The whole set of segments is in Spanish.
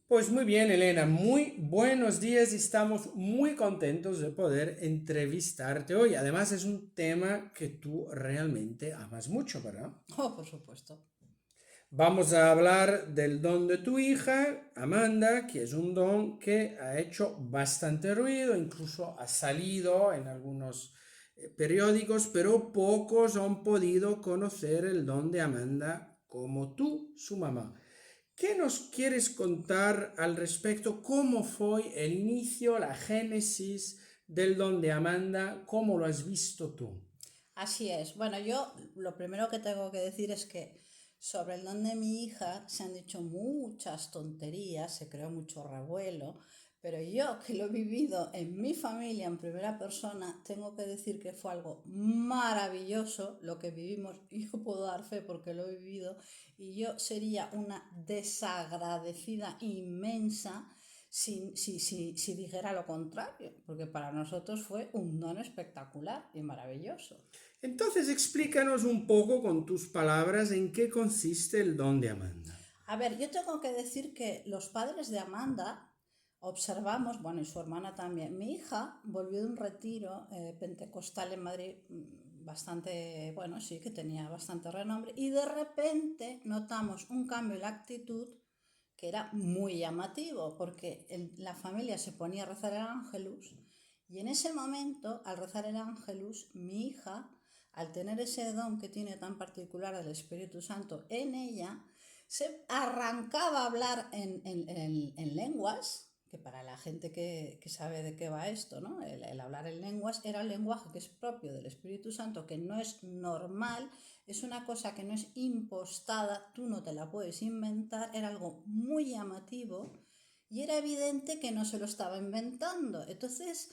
Pues muy bien, Elena, muy buenos días y estamos muy contentos de poder entrevistarte hoy. Además, es un tema que tú realmente amas mucho, ¿verdad? Oh, por supuesto. Vamos a hablar del don de tu hija, Amanda, que es un don que ha hecho bastante ruido, incluso ha salido en algunos periódicos, pero pocos han podido conocer el don de Amanda como tú, su mamá. ¿Qué nos quieres contar al respecto? ¿Cómo fue el inicio, la génesis del don de Amanda? ¿Cómo lo has visto tú? Así es. Bueno, yo lo primero que tengo que decir es que sobre el don de mi hija se han dicho muchas tonterías, se creó mucho revuelo, pero yo que lo he vivido en mi familia en primera persona, tengo que decir que fue algo maravilloso lo que vivimos. Yo puedo dar fe porque lo he vivido y yo sería una desagradecida inmensa si dijera lo contrario, porque para nosotros fue un don espectacular y maravilloso. Entonces explícanos un poco con tus palabras en qué consiste el don de Amanda. A ver, yo tengo que decir que los padres de Amanda observamos, bueno, y su hermana también. Mi hija volvió de un retiro pentecostal en Madrid bastante, bueno, sí, que tenía bastante renombre, y de repente notamos un cambio en la actitud que era muy llamativo, porque la familia se ponía a rezar el Ángelus, y en ese momento, al rezar el Ángelus, mi hija, al tener ese don que tiene tan particular del Espíritu Santo en ella, se arrancaba a hablar en lenguas, que para la gente que sabe de qué va esto, ¿no? El hablar en lenguas era el lenguaje que es propio del Espíritu Santo, que no es normal, es una cosa que no es impostada, tú no te la puedes inventar, era algo muy llamativo y era evidente que no se lo estaba inventando. Entonces,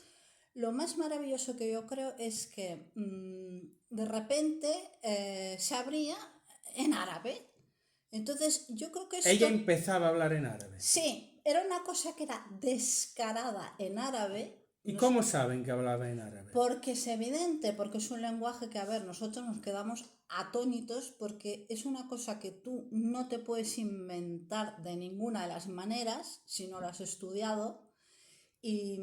lo más maravilloso que yo creo es que de repente se abría en árabe. Entonces, yo creo que Ella esto, empezaba a hablar en árabe. sí, era una cosa que era descarada en árabe, ¿Y cómo saben que hablaba en árabe? porque es evidente, porque es un lenguaje que, a ver, nosotros nos quedamos atónitos porque es una cosa que tú no te puedes inventar de ninguna de las maneras si no lo has estudiado y,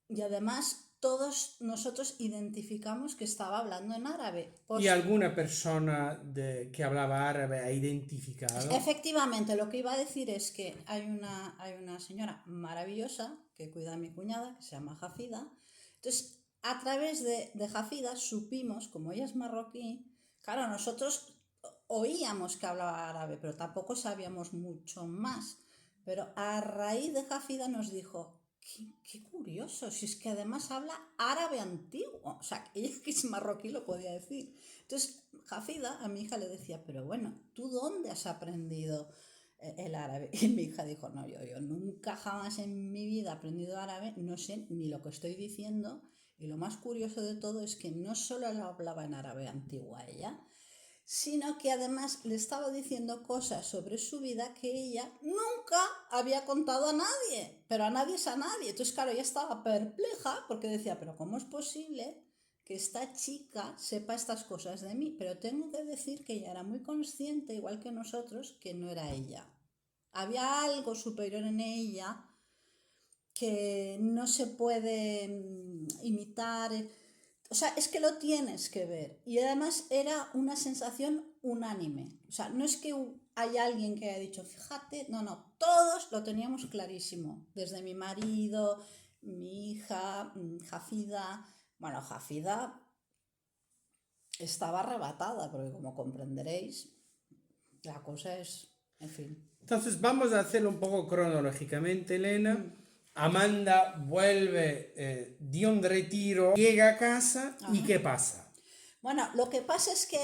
y además todos nosotros identificamos que estaba hablando en árabe. ¿Y alguna persona que hablaba árabe ha identificado? Efectivamente, lo que iba a decir es que hay una señora maravillosa que cuida a mi cuñada, que se llama Jafida. Entonces, a través de Jafida supimos, como ella es marroquí, claro, nosotros oíamos que hablaba árabe, pero tampoco sabíamos mucho más. Pero a raíz de Jafida nos dijo, qué curioso, si es que además habla árabe antiguo. O sea, ella que es marroquí lo podía decir. Entonces, Jafida a mi hija le decía, pero bueno, ¿tú dónde has aprendido el árabe? Y mi hija dijo, no, yo nunca jamás en mi vida he aprendido árabe, no sé ni lo que estoy diciendo. Y lo más curioso de todo es que no solo lo hablaba en árabe antiguo a ella, sino que además le estaba diciendo cosas sobre su vida que ella nunca había contado a nadie, pero a nadie es a nadie. Entonces, claro, ella estaba perpleja porque decía, pero ¿cómo es posible que esta chica sepa estas cosas de mí? Pero tengo que decir que ella era muy consciente, igual que nosotros, que no era ella. Había algo superior en ella que no se puede imitar. O sea, es que lo tienes que ver. Y además era una sensación unánime. O sea, no es que hay alguien que haya dicho, fíjate, no, no, todos lo teníamos clarísimo. Desde mi marido, mi hija, Jafida. Bueno, Jafida estaba arrebatada, porque como comprenderéis, la cosa es, en fin. Entonces vamos a hacerlo un poco cronológicamente, Elena. Amanda vuelve de un retiro, llega a casa y Ajá. ¿qué pasa? Bueno, lo que pasa es que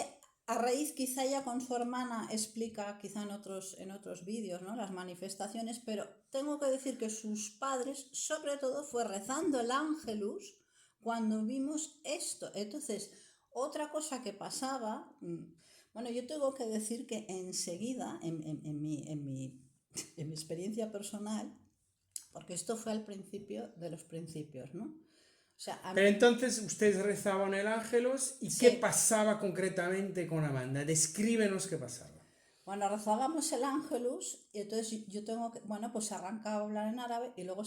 a raíz, quizá ya con su hermana explica, quizá en otros vídeos, ¿no? Las manifestaciones, pero tengo que decir que sus padres, sobre todo, fue rezando el Ángelus cuando vimos esto. Entonces, otra cosa que pasaba, bueno, yo tengo que decir que enseguida, en mi experiencia personal, porque esto fue al principio de los principios, ¿no? O sea, Pero entonces ustedes rezaban el ángelos y ¿qué sí. pasaba concretamente con Amanda? Descríbenos qué pasaba. Bueno, rezábamos el Ángelus y entonces yo tengo que, bueno, pues arrancaba a hablar en árabe y luego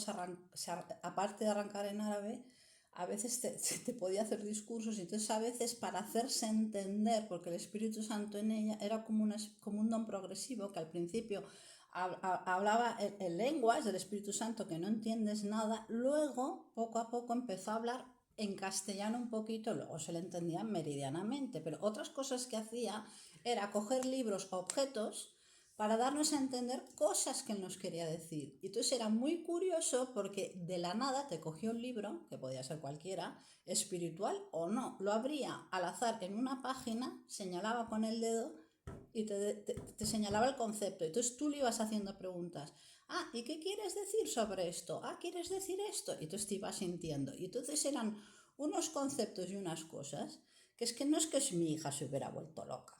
aparte de arrancar en árabe, a veces te podía hacer discursos y entonces a veces para hacerse entender, porque el Espíritu Santo en ella era como un don progresivo que al principio hablaba en lenguas del Espíritu Santo que no entiendes nada, luego poco a poco empezó a hablar en castellano un poquito, luego se le entendía meridianamente, pero otras cosas que hacía era coger libros, objetos, para darnos a entender cosas que él nos quería decir. Y entonces era muy curioso porque de la nada te cogió un libro, que podía ser cualquiera, espiritual o no, lo abría al azar en una página, señalaba con el dedo y te señalaba el concepto. Entonces tú le ibas haciendo preguntas. Ah, ¿y qué quieres decir sobre esto? Ah, ¿quieres decir esto? Y entonces te ibas sintiendo. Y entonces eran unos conceptos y unas cosas que es que no es que mi hija se hubiera vuelto loca.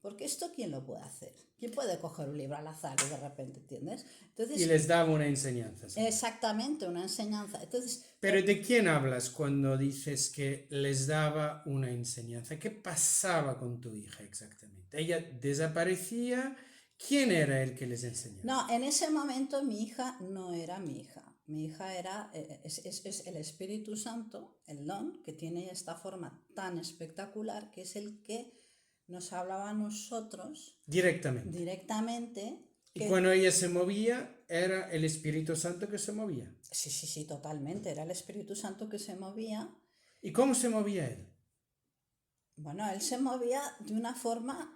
Porque esto, ¿quién lo puede hacer? ¿Quién puede coger un libro al azar y de repente, ¿entiendes? Y Entonces, les daba una enseñanza. ¿Sí? exactamente, una enseñanza. Entonces, Pero ¿de quién hablas cuando dices que les daba una enseñanza? ¿Qué pasaba con tu hija exactamente? ¿Ella desaparecía? ¿Quién era el que les enseñaba? no, en ese momento mi hija no era mi hija. Mi hija era, es el Espíritu Santo, el don, que tiene esta forma tan espectacular, que es el que nos hablaba a nosotros Directamente. directamente. Y cuando ella se movía, era el Espíritu Santo que se movía. Sí, sí, sí, totalmente. Era el Espíritu Santo que se movía. ¿Y cómo se movía él? Bueno, él se movía de una forma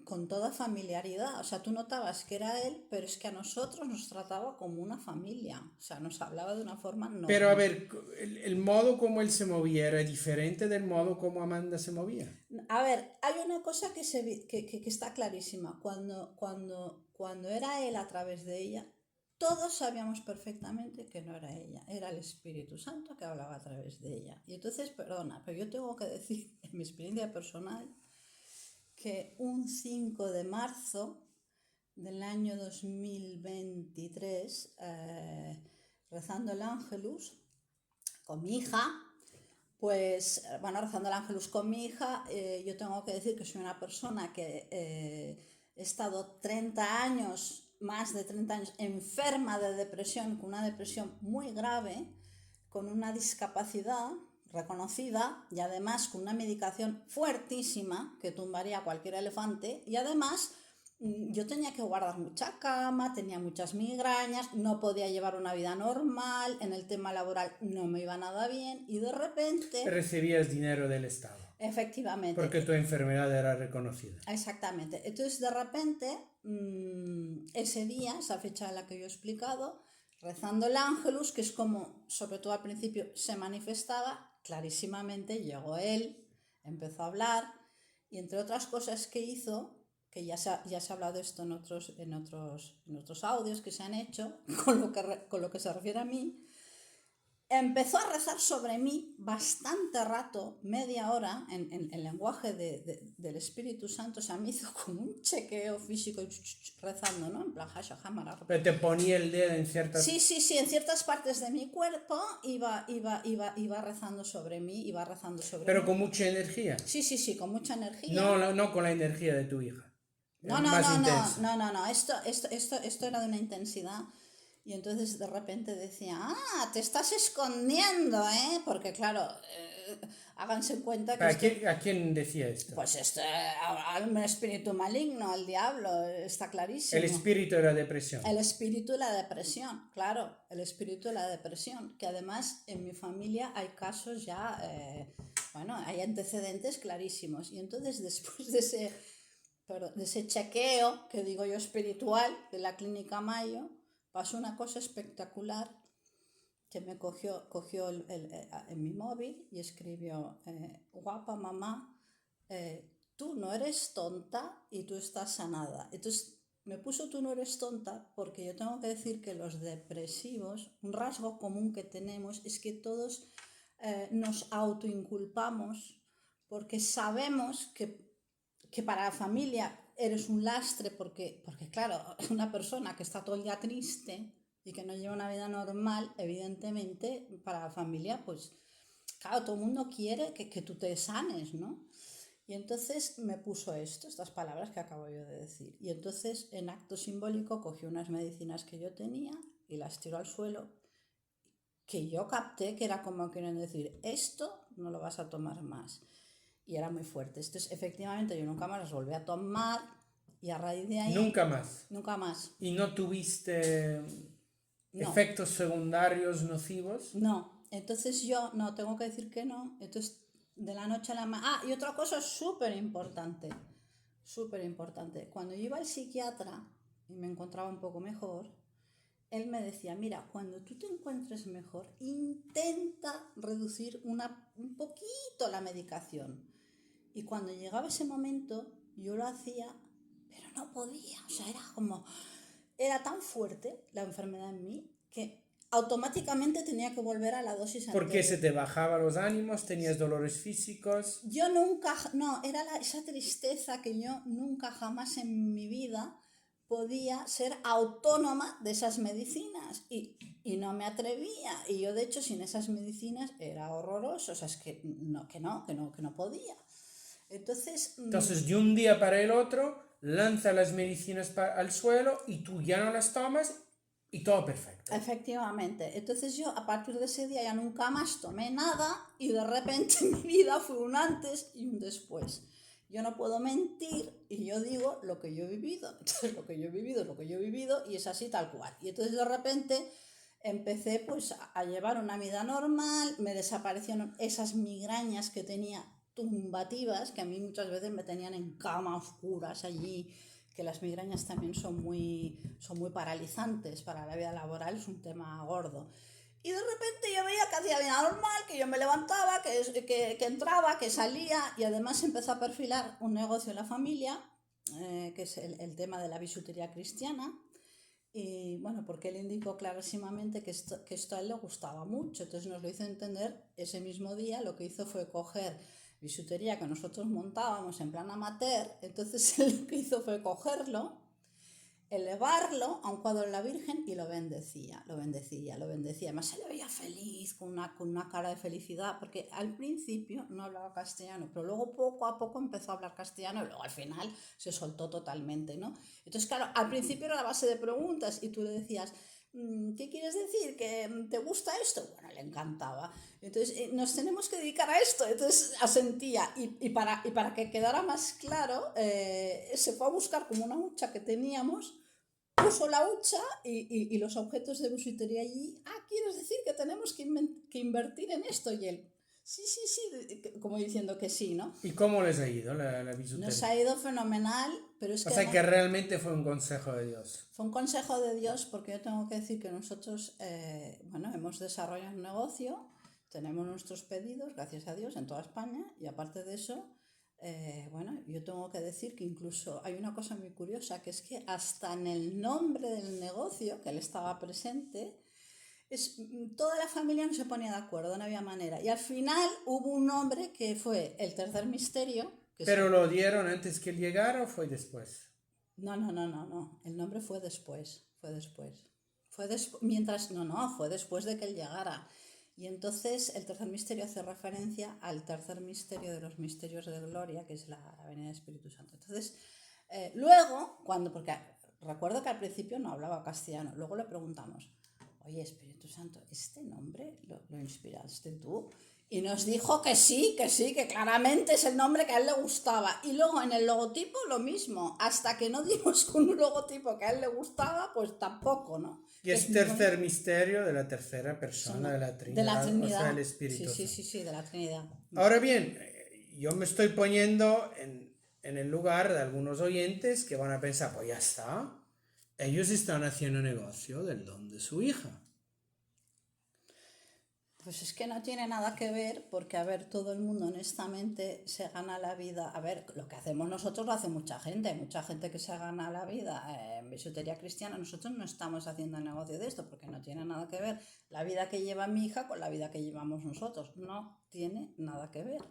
con toda familiaridad. O sea, tú notabas que era él, pero es que a nosotros nos trataba como una familia. O sea, nos hablaba de una forma Pero a normal. ver, el modo como él se movía era diferente del modo como Amanda se movía. A ver, hay una cosa que está clarísima. Cuando era él a través de ella, todos sabíamos perfectamente que no era ella, era el Espíritu Santo que hablaba a través de ella. Y entonces, perdona, pero yo tengo que decir, en mi experiencia personal, que un 5 de marzo del año 2023, rezando el Ángelus con mi hija, pues bueno, rezando el Ángelus con mi hija, yo tengo que decir que soy una persona que he estado 30 años, más de 30 años, enferma de depresión, con una depresión muy grave, con una discapacidad reconocida y además con una medicación fuertísima que tumbaría a cualquier elefante y además yo tenía que guardar mucha cama, tenía muchas migrañas, no podía llevar una vida normal, en el tema laboral no me iba nada bien y de repente... Recibías dinero del Estado. Efectivamente. Porque tu enfermedad era reconocida. Exactamente. Entonces de repente, ese día, esa fecha en la que yo he explicado, rezando el Ángelus, que es como, sobre todo al principio, se manifestaba, clarísimamente llegó él, empezó a hablar, y entre otras cosas que hizo, que ya se ha hablado de esto en otros audios que se han hecho, con lo que se refiere a mí, empezó a rezar sobre mí bastante rato, media hora, en lenguaje del Espíritu Santo. O sea, me hizo como un chequeo físico rezando, ¿no? En plan, Pero te ponía el dedo en ciertas... Sí, en ciertas partes de mi cuerpo iba rezando sobre mí, iba rezando sobre Pero mí. con mucha energía. Sí, con mucha energía. No con la energía de tu hija. No, más intensa. no. Esto era de una intensidad. Y entonces de repente decía, te estás escondiendo, ¿eh? Porque claro, háganse cuenta que ¿A quién decía esto? pues al espíritu maligno, al diablo, está clarísimo. El espíritu de la depresión. El espíritu de la depresión, claro, el espíritu de la depresión, que además en mi familia hay casos ya, bueno, hay antecedentes clarísimos. Y entonces después de ese chequeo, que digo yo espiritual, de la clínica Mayo, pasó una cosa espectacular que me cogió en mi móvil y escribió, guapa mamá, tú no eres tonta y tú estás sanada. Entonces me puso tú no eres tonta porque yo tengo que decir que los depresivos, un rasgo común que tenemos es que todos nos autoinculpamos porque sabemos que para la familia eres un lastre porque claro, una persona que está todo el día triste y que no lleva una vida normal, evidentemente para la familia, pues claro, todo el mundo quiere que tú te sanes, ¿no? Y entonces me puso estas palabras que acabo yo de decir. Y entonces, en acto simbólico, cogió unas medicinas que yo tenía y las tiró al suelo, que yo capté que era como quieren decir, esto no lo vas a tomar más. Y era muy fuerte. Entonces, efectivamente, yo nunca más las volví a tomar y a raíz de ahí... Nunca más. Nunca más. ¿Y no tuviste No. efectos secundarios nocivos? No. Entonces yo, no, tengo que decir que no. Entonces, de la noche a la mañana... Ah, y otra cosa súper importante. Cuando yo iba al psiquiatra y me encontraba un poco mejor, él me decía, mira, cuando tú te encuentres mejor, intenta reducir un poquito la medicación. Y cuando llegaba ese momento, yo lo hacía, pero no podía. O sea, era tan fuerte la enfermedad en mí que automáticamente tenía que volver a la dosis anterior. ¿Por qué se te bajaban los ánimos? ¿Tenías dolores físicos? Yo nunca, no, era esa tristeza que yo nunca jamás en mi vida podía ser autónoma de esas medicinas y no me atrevía. Y yo, de hecho, sin esas medicinas era horroroso. O sea, es que no podía. Entonces, de un día para el otro, lanza las medicinas al suelo y tú ya no las tomas y todo perfecto. efectivamente. Entonces yo, a partir de ese día, ya nunca más tomé nada y de repente mi vida fue un antes y un después. Yo no puedo mentir y yo digo lo que yo he vivido. Entonces, lo que yo he vivido es lo que yo he vivido y es así tal cual. Y entonces de repente empecé pues a llevar una vida normal, me desaparecieron esas migrañas que tenía tumbativas, que a mí muchas veces me tenían en cama, oscuras allí, que las migrañas también son muy paralizantes para la vida laboral, es un tema gordo. Y de repente yo veía que hacía vida normal, que yo me levantaba, que entraba, que salía, y además empezó a perfilar un negocio en la familia, que es el tema de la bisutería cristiana. Y bueno, porque él indicó clarísimamente que esto a él le gustaba mucho, entonces nos lo hizo entender ese mismo día. Lo que hizo fue coger bisutería que nosotros montábamos en plan amateur, entonces él lo que hizo fue cogerlo, elevarlo a un cuadro de la Virgen y lo bendecía. Además se le veía feliz, con una cara de felicidad, porque al principio no hablaba castellano, pero luego poco a poco empezó a hablar castellano y luego al final se soltó totalmente, ¿no? Entonces, claro, al principio era la base de preguntas y tú le decías, ¿qué quieres decir? ¿Que te gusta esto? Bueno, le encantaba. Entonces, nos tenemos que dedicar a esto. Entonces, asentía. Y para que quedara más claro, se fue a buscar como una hucha que teníamos, puso la hucha y los objetos de bisutería allí. Ah, ¿quieres decir que tenemos que invertir en esto? Y él, sí, como diciendo que sí, ¿no? ¿Y cómo les ha ido la bisutería? Nos ha ido fenomenal, pero es O que... sea que realmente fue un consejo de Dios. Fue un consejo de Dios, porque yo tengo que decir que nosotros, hemos desarrollado un negocio, tenemos nuestros pedidos, gracias a Dios, en toda España, y aparte de eso, yo tengo que decir que incluso hay una cosa muy curiosa, que es que hasta en el nombre del negocio, que él estaba presente, toda la familia no se ponía de acuerdo, no había manera. Y al final hubo un nombre que fue el tercer misterio. ¿Pero lo dieron antes que él llegara o fue después? No. El nombre fue después. Fue después de que él llegara. Y entonces el tercer misterio hace referencia al tercer misterio de los misterios de gloria, que es la venida del Espíritu Santo. Entonces, luego, porque recuerdo que al principio no hablaba castellano, luego le preguntamos, oye, Espíritu Santo, ¿este nombre lo inspiraste tú? Y nos dijo que sí, que claramente es el nombre que a él le gustaba. Y luego en el logotipo lo mismo, hasta que no dimos con un logotipo que a él le gustaba, pues tampoco, ¿no? Y es tercer misterio de la tercera persona de la Trinidad, o sea, el Espíritu Santo. Sí, de la Trinidad. Ahora bien, yo me estoy poniendo en el lugar de algunos oyentes que van a pensar, pues ya está, ellos están haciendo negocio del don de su hija. Pues es que no tiene nada que ver, porque, a ver, todo el mundo honestamente se gana la vida. A ver, lo que hacemos nosotros lo hace mucha gente. Hay mucha gente que se gana la vida en bisutería cristiana. Nosotros no estamos haciendo el negocio de esto, porque no tiene nada que ver la vida que lleva mi hija con la vida que llevamos nosotros. No tiene nada que ver.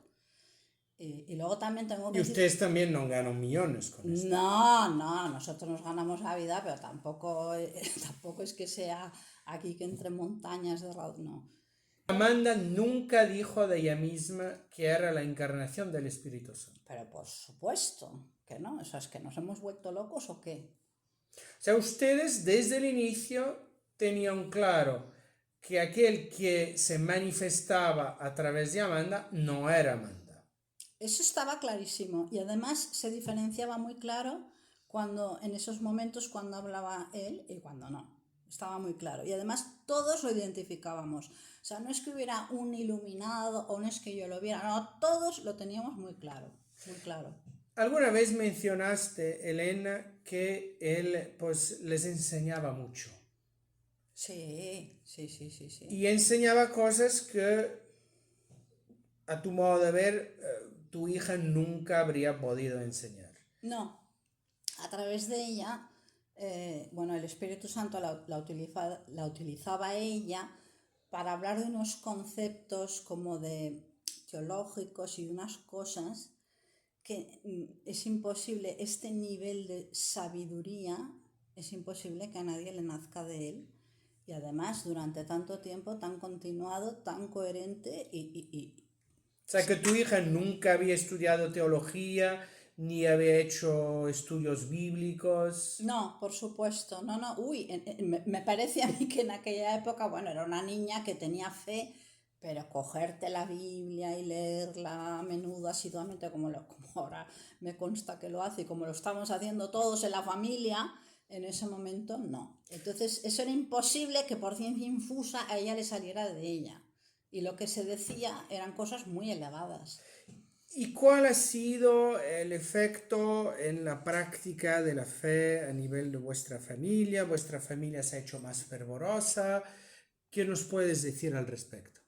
Y luego también tengo que Y ustedes también no ganan millones con esto. No, nosotros nos ganamos la vida, pero tampoco es que sea aquí que entre montañas de no. Amanda nunca dijo de ella misma que era la encarnación del Espíritu Santo. Pero por supuesto que no, o sea, ¿es que nos hemos vuelto locos o qué? O sea, ustedes desde el inicio tenían claro que aquel que se manifestaba a través de Amanda no era Amanda. Eso estaba clarísimo y además se diferenciaba muy claro cuando en esos momentos cuando hablaba él y cuando no. Estaba muy claro y además todos lo identificábamos. O sea, no es que hubiera un iluminado o no es que yo lo viera, no, todos lo teníamos muy claro, muy claro. Alguna vez mencionaste, Elena, que él pues les enseñaba mucho Sí, sí, sí, sí, sí. y enseñaba cosas que a tu modo de ver tu hija nunca habría podido enseñar. No, a través de ella, bueno, el Espíritu Santo la utilizaba ella para hablar de unos conceptos como de teológicos y de unas cosas que es imposible, este nivel de sabiduría, es imposible que a nadie le nazca de él. Y además, durante tanto tiempo, tan continuado, tan coherente O sea, que tu hija nunca había estudiado teología, ni había hecho estudios bíblicos. No, por supuesto, no, no, uy, me parece a mí que en aquella época, bueno, era una niña que tenía fe, pero cogerte la Biblia y leerla a menudo asiduamente, como ahora me consta que lo hace y como lo estamos haciendo todos en la familia, en ese momento no. Entonces, eso era imposible que por ciencia infusa a ella le saliera de ella. Y lo que se decía eran cosas muy elevadas. ¿Y cuál ha sido el efecto en la práctica de la fe a nivel de vuestra familia? ¿Vuestra familia se ha hecho más fervorosa? ¿Qué nos puedes decir al respecto?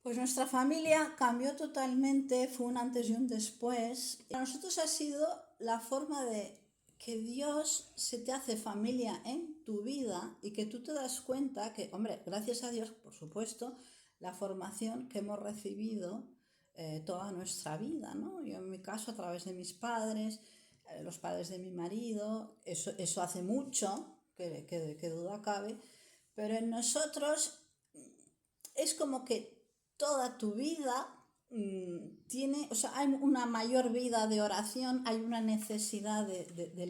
Pues nuestra familia cambió totalmente, fue un antes y un después. Para nosotros ha sido la forma de que Dios se te hace familia en tu vida y que tú te das cuenta que, hombre, gracias a Dios, por supuesto, la formación que hemos recibido toda nuestra vida, ¿no? Yo en mi caso a través de mis padres, los padres de mi marido, eso hace mucho, que duda cabe, pero en nosotros es como que toda tu vida tiene, o sea, hay una mayor vida de oración, hay una necesidad de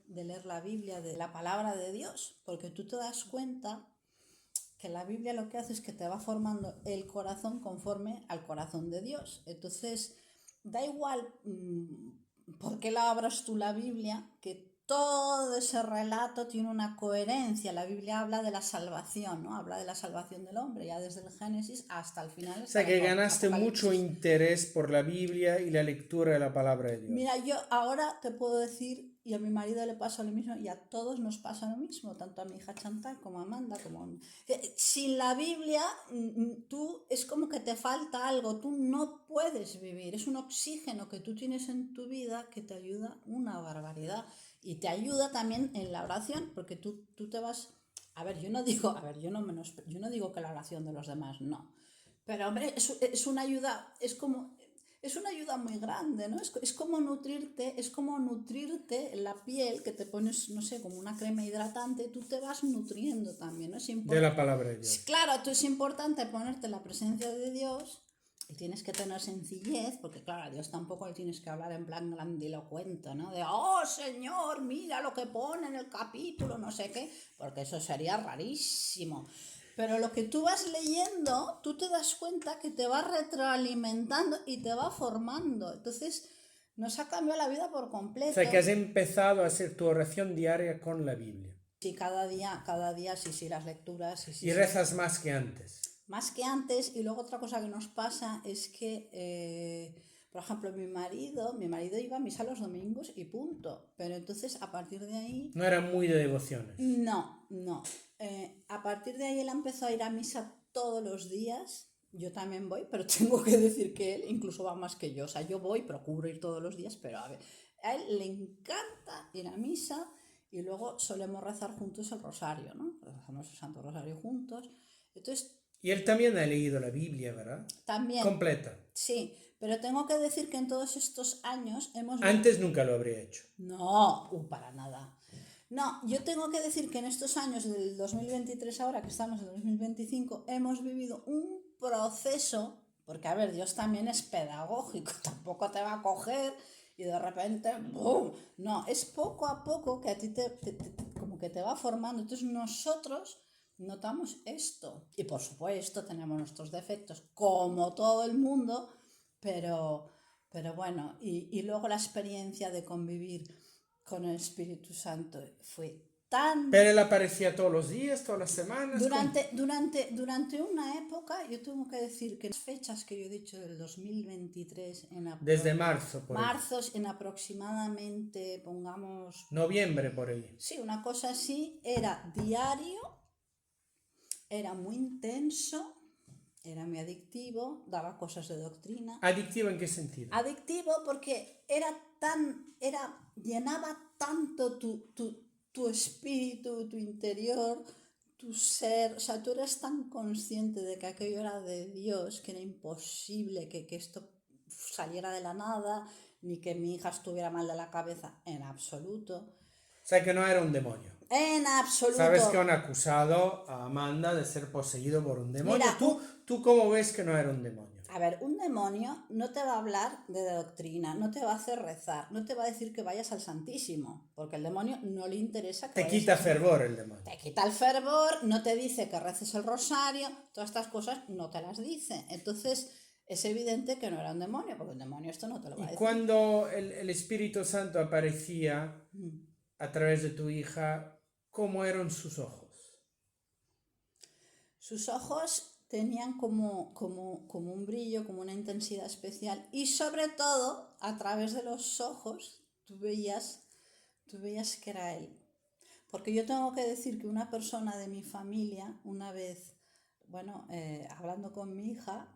leer la Biblia, de la palabra de Dios, porque tú te das cuenta que la Biblia lo que hace es que te va formando el corazón conforme al corazón de Dios. Entonces, da igual por qué la abras tú la Biblia, que todo ese relato tiene una coherencia. La Biblia habla de la salvación, ¿no? Habla de la salvación del hombre, ya desde el Génesis hasta el final. O sea, que ganaste mucho interés por la Biblia y la lectura de la palabra de Dios. Mira, yo ahora te puedo decir, y a mi marido le pasa lo mismo, y a todos nos pasa lo mismo, tanto a mi hija Chantal como a Amanda, sin la Biblia, tú es como que te falta algo, tú no puedes vivir, es un oxígeno que tú tienes en tu vida que te ayuda una barbaridad. Y te ayuda también en la oración, porque tú te vas... A ver, yo no digo que la oración de los demás, no. Pero, hombre, es una ayuda, es una ayuda muy grande, ¿no? Es como nutrirte la piel, que te pones, no sé, como una crema hidratante, tú te vas nutriendo también, ¿no? De la palabra de Dios. Claro, tú es importante ponerte en la presencia de Dios y tienes que tener sencillez, porque claro, a Dios tampoco le tienes que hablar en plan grandilocuente, ¿no? De, oh Señor, mira lo que pone en el capítulo, no sé qué, porque eso sería rarísimo. Pero lo que tú vas leyendo, tú te das cuenta que te va retroalimentando y te va formando. Entonces, nos ha cambiado la vida por completo. O sea, que has empezado a hacer tu oración diaria con la Biblia. Sí, cada día, sí, las lecturas. Sí, y rezas más que antes. Más que antes, y luego otra cosa que nos pasa es que, por ejemplo, mi marido iba a misa los domingos y punto. Pero entonces, a partir de ahí... No era muy de devociones. No. A partir de ahí él empezó a ir a misa todos los días. Yo también voy, pero tengo que decir que él incluso va más que yo. O sea, yo voy, procuro ir todos los días, pero a ver, a él le encanta ir a misa y luego solemos rezar juntos el rosario, ¿no? Rezamos el Santo Rosario juntos. Entonces... Y él también ha leído la Biblia, ¿verdad? También. Completa. Sí, pero tengo que decir que en todos estos años hemos... Antes nunca lo habría hecho. No, para nada. No, yo tengo que decir que en estos años del 2023 ahora que estamos en 2025 hemos vivido un proceso, porque a ver, Dios también es pedagógico, tampoco te va a coger y de repente ¡bum! No, es poco a poco que a ti como que te va formando. Entonces nosotros notamos esto y por supuesto tenemos nuestros defectos como todo el mundo, pero bueno, y luego la experiencia de convivir con el Espíritu Santo fue tan... Pero él aparecía todos los días, todas las semanas. Durante una época, yo tengo que decir que las fechas que yo he dicho del 2023, Desde marzo, por ahí. marzos, en aproximadamente, pongamos, Noviembre, por ahí. sí, una cosa así, era diario, era muy intenso, era muy adictivo, daba cosas de doctrina. ¿Adictivo en qué sentido? Adictivo porque llenaba tanto tu espíritu, tu interior, tu ser. O sea, tú eres tan consciente de que aquello era de Dios que era imposible que esto saliera de la nada, ni que mi hija estuviera mal de la cabeza, en absoluto. O sea, que no era un demonio. En absoluto. Sabes que han acusado a Amanda de ser poseído por un demonio. Mira, ¿Tú cómo ves que no era un demonio? A ver, un demonio no te va a hablar de doctrina, no te va a hacer rezar, no te va a decir que vayas al Santísimo, porque el demonio no le interesa que Te vayas quita al Santísimo. fervor el demonio. Te quita el fervor, no te dice que reces el rosario, todas estas cosas no te las dice. Entonces es evidente que no era un demonio, porque un demonio esto no te lo va a Y decir. cuando el Espíritu Santo aparecía a través de tu hija, ¿cómo eran sus ojos? Sus ojos tenían como un brillo, como una intensidad especial, y sobre todo a través de los ojos tú veías que era él. Porque yo tengo que decir que una persona de mi familia, una vez, bueno, hablando con mi hija,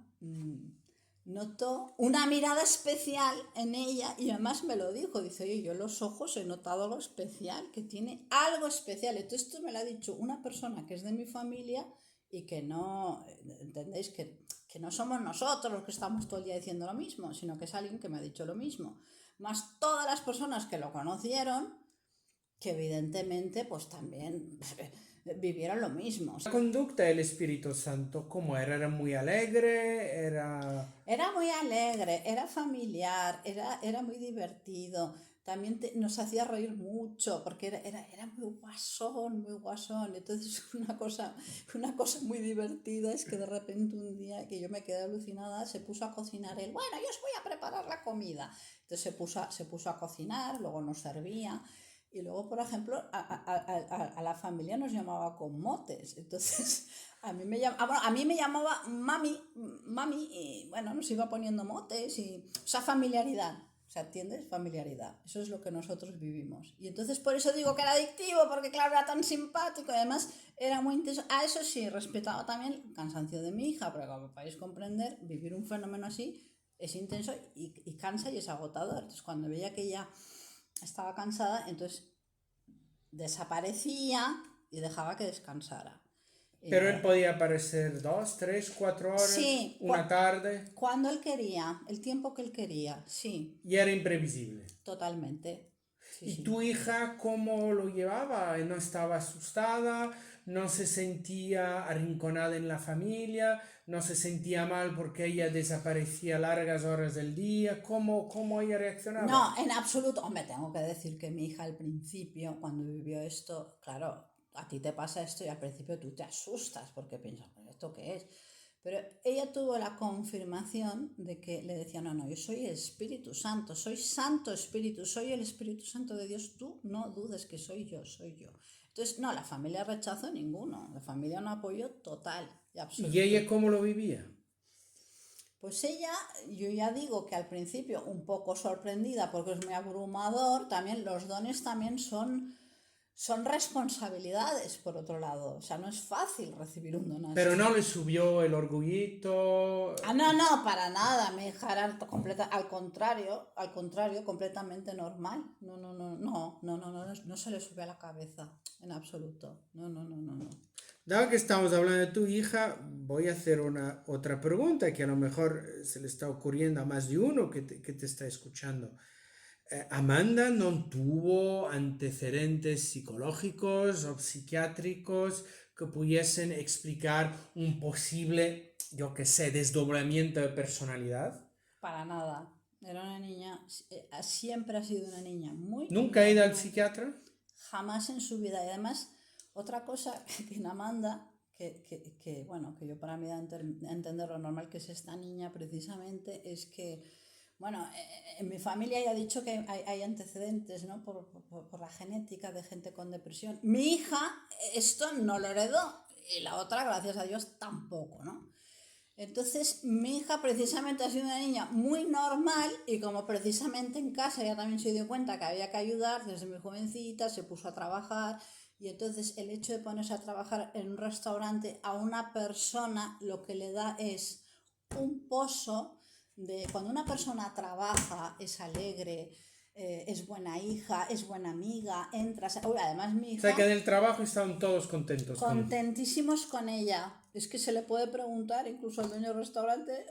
notó una mirada especial en ella y además me lo dijo, dice, oye, yo los ojos he notado algo especial, que tiene algo especial. Entonces esto me lo ha dicho una persona que es de mi familia y que no, ¿entendéis? Que no somos nosotros los que estamos todo el día diciendo lo mismo, sino que es alguien que me ha dicho lo mismo. Más todas las personas que lo conocieron, que evidentemente pues también vivieron lo mismo. La conducta del Espíritu Santo, ¿cómo era? ¿Era muy alegre? Era muy alegre, era familiar, era muy divertido. También nos hacía reír mucho porque era muy guasón, muy guasón. Entonces una cosa muy divertida es que de repente un día que yo me quedé alucinada se puso a cocinar él. Bueno, yo os voy a preparar la comida. Entonces se puso a cocinar, luego nos servía. Y luego, por ejemplo, a la familia nos llamaba con motes. Entonces, a mí me llamaba mami, y bueno, nos iba poniendo motes y... O sea, familiaridad. O sea, ¿entiendes? Familiaridad. Eso es lo que nosotros vivimos. Y entonces por eso digo que era adictivo, porque claro, era tan simpático y además era muy intenso. Ah, eso sí, respetaba también el cansancio de mi hija, pero como podéis comprender, vivir un fenómeno así es intenso y cansa y es agotador. Entonces, cuando veía que ella estaba cansada, entonces desaparecía y dejaba que descansara. Pero él podía aparecer 2, 3, 4 horas, sí, una tarde. Cuando él quería, el tiempo que él quería, sí. Y era imprevisible. Totalmente. Sí, ¿Y sí. tu hija cómo lo llevaba? ¿No estaba asustada? ¿No se sentía arrinconada en la familia? ¿No se sentía mal porque ella desaparecía largas horas del día? ¿Cómo ella reaccionaba? No, en absoluto. Hombre, tengo que decir que mi hija al principio, cuando vivió esto, claro, a ti te pasa esto y al principio tú te asustas porque piensas, ¿esto qué es? Pero ella tuvo la confirmación de que le decía, no, yo soy el Espíritu Santo, soy Santo Espíritu, soy el Espíritu Santo de Dios, tú no dudes que soy yo. Entonces, no, la familia rechazó ninguno, la familia no apoyó total y absoluto. ¿Y ella cómo lo vivía? Pues ella, yo ya digo que al principio un poco sorprendida porque es muy abrumador, también los dones también son responsabilidades, por otro lado. O sea, no es fácil recibir un don así. Pero no le subió el orgullito. No, para nada. Mi hija era al contrario, completamente normal. No se le subió a la cabeza, en absoluto. No. Dado que estamos hablando de tu hija, voy a hacer otra pregunta que a lo mejor se le está ocurriendo a más de uno que te está escuchando. Amanda no tuvo antecedentes psicológicos o psiquiátricos que pudiesen explicar un posible, yo qué sé, desdoblamiento de personalidad. Para nada. Era una niña, siempre ha sido una niña muy Nunca he ido al normal. psiquiatra. Jamás en su vida. Y además, otra cosa que en Amanda, bueno, que yo para mí da a entender lo normal que es esta niña precisamente, es que, bueno, en mi familia ya he dicho que hay antecedentes, ¿no? Por la genética de gente con depresión. Mi hija esto no lo heredó y la otra, gracias a Dios, tampoco, ¿no? Entonces, mi hija precisamente ha sido una niña muy normal y como precisamente en casa ella también se dio cuenta que había que ayudar desde muy jovencita, se puso a trabajar y entonces el hecho de ponerse a trabajar en un restaurante a una persona lo que le da es un pozo de cuando una persona trabaja, es alegre, es buena hija, es buena amiga, entra, además mi O sea hija que en el trabajo estaban todos contentos con... contentísimos con ella. Es que se le puede preguntar incluso al dueño del restaurante